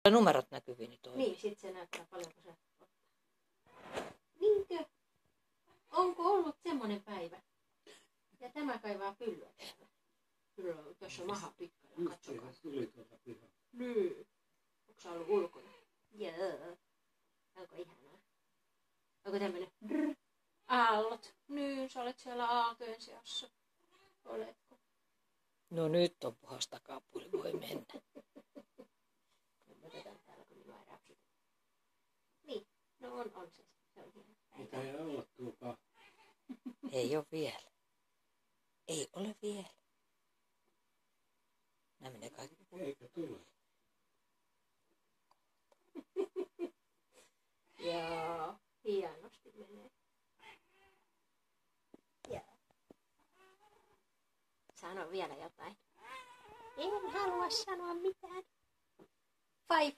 numerot näkyviin, niin toimii. Niin, sit se näyttää paljonko se ottaa. Niinkö? Onko ollut semmonen päivä? Ja tämä kaivaa pyllyä täällä. Kyllä, tässä on maha pitkä. Katsokaa. Tuli tuolta pihaa. Niin. Onko sä ollut ulkona? Joo. Onko ihanaa? Onko tämmönen aallot? Niin, sä olet siellä aaltojen seassa. Oletko? No nyt on puhas takapuoli, voi mennä. Otetaan täällä, kun minua ei räpsytä. Niin, no on se. Se on hieno. Mitä ei olla tuokaan. Ei ole vielä. Ei ole vielä. Nämä menee kaikki. Eikä tule. Joo, hienosti menee. Joo. Sano vielä jotain. En halua sanoa mitään. 5,